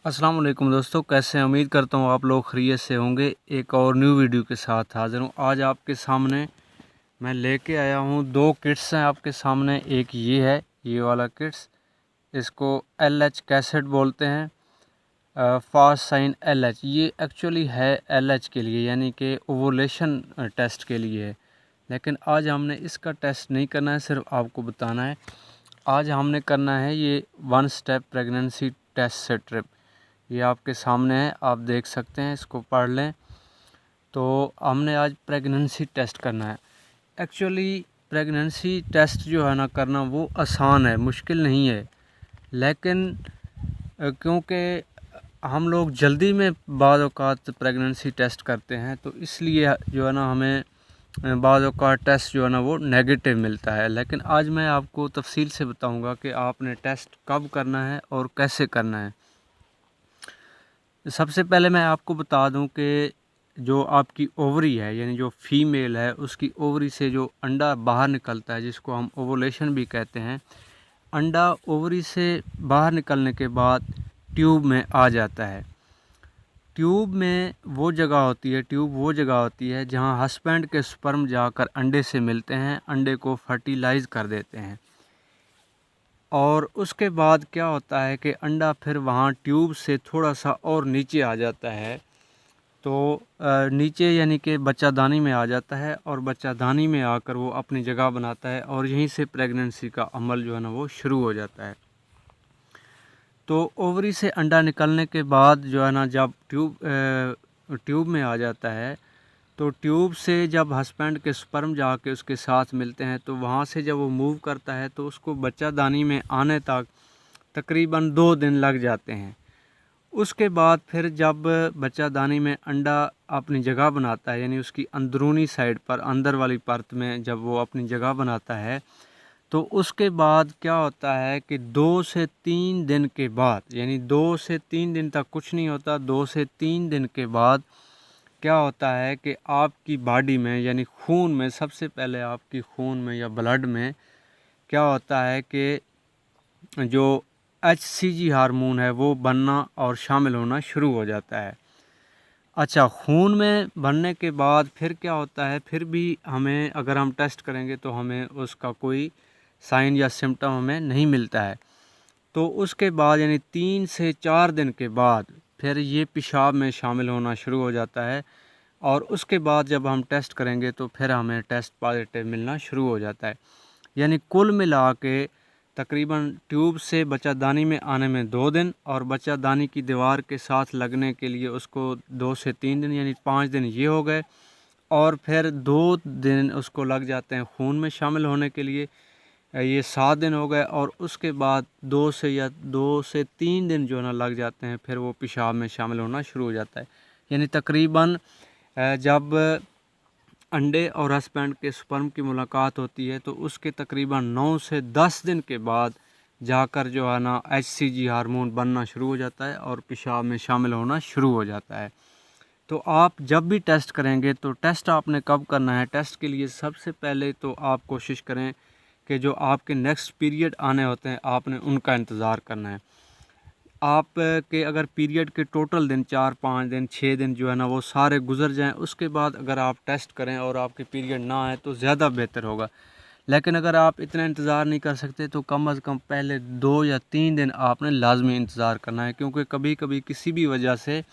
अस्सलाम वालेकुम दोस्तों, कैसे हैं? उम्मीद करता हूँ आप लोग खैरियत से होंगे। एक और न्यू वीडियो के साथ हाज़िर हूँ। आज आपके सामने मैं लेके आया हूँ दो किट्स हैं आपके सामने। एक ये है, ये वाला किट्स, इसको LH कैसेट बोलते हैं, फास्ट साइन LH। ये एक्चुअली है LH के लिए, यानी कि ओवुलेशन टेस्ट के लिए है। लेकिन आज हमने इसका टेस्ट नहीं करना है, सिर्फ आपको बताना है। आज हमने करना है ये 1 स्टेप प्रेगनेंसी टेस्ट स्ट्रिप। ये आपके सामने है, आप देख सकते हैं, इसको पढ़ लें। तो हमने आज प्रेगनेंसी टेस्ट करना है। एक्चुअली प्रेगनेंसी टेस्ट जो है ना करना, वो आसान है, मुश्किल नहीं है। लेकिन क्योंकि हम लोग जल्दी में बाज़ औक़ात प्रेगनेंसी टेस्ट करते हैं, तो इसलिए जो है ना हमें बाज़ औक़ात टेस्ट जो है ना वो नेगेटिव मिलता है। लेकिन आज मैं आपको तफसील से बताऊंगा कि आपने टेस्ट कब करना है और कैसे करना है। सबसे पहले मैं आपको बता दूं कि जो आपकी ओवरी है, यानी जो फीमेल है, उसकी ओवरी से जो अंडा बाहर निकलता है, जिसको हम ओवुलेशन भी कहते हैं, अंडा ओवरी से बाहर निकलने के बाद ट्यूब में आ जाता है। ट्यूब वो जगह होती है जहां हस्बैंड के स्पर्म जाकर अंडे से मिलते हैं, अंडे को फर्टिलाइज़ कर देते हैं। और उसके बाद क्या होता है कि अंडा फिर वहाँ ट्यूब से थोड़ा सा और नीचे आ जाता है। तो नीचे यानी कि बच्चादानी में आ जाता है, और बच्चादानी में आकर वो अपनी जगह बनाता है, और यहीं से प्रेगनेंसी का अमल जो है ना वो शुरू हो जाता है। तो ओवरी से अंडा निकलने के बाद जो है ना, जब ट्यूब में आ जाता है, तो ट्यूब से जब हस्बैंड के स्पर्म जाके उसके साथ मिलते हैं, तो वहाँ से जब वो मूव करता है, तो उसको बच्चादानी में आने तक तकरीबन 2 दिन लग जाते हैं। उसके बाद फिर जब बच्चादानी में अंडा अपनी जगह बनाता है, यानी उसकी अंदरूनी साइड पर, अंदर वाली परत में जब वो अपनी जगह बनाता है, तो उसके बाद क्या होता है कि 2 से 3 दिन के बाद, यानी 2 से 3 दिन तक कुछ नहीं होता, 2 से 3 दिन के बाद क्या होता है कि आपकी बॉडी में, यानी खून में, सबसे पहले आपकी खून में या ब्लड में क्या होता है कि जो HCG हार्मोन है वो बनना और शामिल होना शुरू हो जाता है। अच्छा, खून में बनने के बाद फिर क्या होता है, फिर भी हमें, अगर हम टेस्ट करेंगे तो हमें उसका कोई साइन या सिम्टम हमें नहीं मिलता है। तो उसके बाद यानी 3 से 4 दिन के बाद फिर ये पेशाब में शामिल होना शुरू हो जाता है, और उसके बाद जब हम टेस्ट करेंगे तो फिर हमें टेस्ट पॉजिटिव मिलना शुरू हो जाता है। यानी कुल मिला के तकरीबन ट्यूब से बच्चादानी में आने में 2 दिन, और बच्चादानी की दीवार के साथ लगने के लिए उसको 2 से 3 दिन, यानी 5 दिन ये हो गए। और फिर 2 दिन उसको लग जाते हैं खून में शामिल होने के लिए, ये 7 दिन हो गए। और उसके बाद 2 से 3 दिन जो है ना लग जाते हैं, फिर वो पेशाब में शामिल होना शुरू हो जाता है। यानी तकरीबन जब अंडे और हस्बैंड के स्पर्म की मुलाकात होती है, तो उसके तकरीबन 9 से 10 दिन के बाद जाकर जो है ना HCG हार्मोन बनना शुरू हो जाता है और पेशाब में शामिल होना शुरू हो जाता है। तो आप जब भी टेस्ट करेंगे, तो टेस्ट आपने कब करना है? टेस्ट के लिए सबसे पहले तो आप कोशिश करें कि जो आपके नेक्स्ट पीरियड आने होते हैं, आपने उनका इंतज़ार करना है। आप के अगर पीरियड के टोटल दिन 4, 5 दिन, 6 दिन जो है ना वो सारे गुजर जाएं, उसके बाद अगर आप टेस्ट करें और आपके पीरियड ना आए, तो ज़्यादा बेहतर होगा। लेकिन अगर आप इतना इंतज़ार नहीं कर सकते, तो कम अज़ कम पहले 2 या 3 दिन आपने लाजमी इंतज़ार करना है, क्योंकि कभी कभी किसी भी वजह से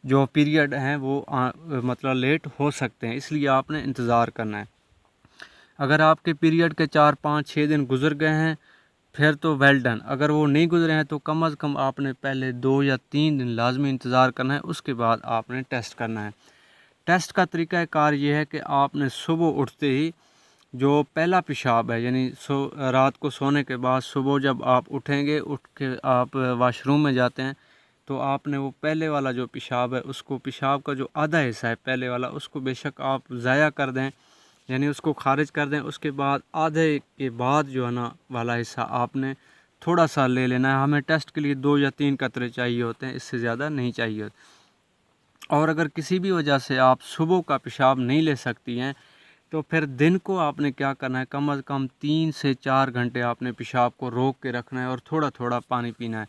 जो पीरियड हैं वो मतलब लेट हो सकते हैं, इसलिए आपने इंतज़ार करना है। अगर आपके पीरियड के 4, 5, 6 दिन गुजर गए हैं, फिर तो वेल डन। अगर वो नहीं गुजरे हैं, तो कम अज़ कम आपने पहले 2 या 3 दिन लाजमी इंतज़ार करना है, उसके बाद आपने टेस्ट करना है। टेस्ट का तरीक़ाकार ये है कि आपने सुबह उठते ही जो पहला पेशाब है, यानी रात को सोने के बाद सुबह जब आप उठेंगे, उठ के आप वाशरूम में जाते हैं, तो आपने वो पहले वाला जो पेशाब है, उसको, पेशाब का जो आधा हिस्सा है पहले वाला, उसको बेशक आप ज़ाया कर दें, यानी उसको खारिज कर दें। उसके बाद आधे के बाद जो है ना वाला हिस्सा आपने थोड़ा सा ले लेना है। हमें टेस्ट के लिए 2 या 3 कतरे चाहिए होते हैं, इससे ज़्यादा नहीं चाहिए। और अगर किसी भी वजह से आप सुबह का पेशाब नहीं ले सकती हैं, तो फिर दिन को आपने क्या करना है, कम से कम 3 से 4 घंटे आपने पेशाब को रोक के रखना है और थोड़ा थोड़ा पानी पीना है।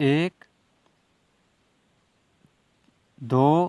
1 2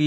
T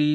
T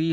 T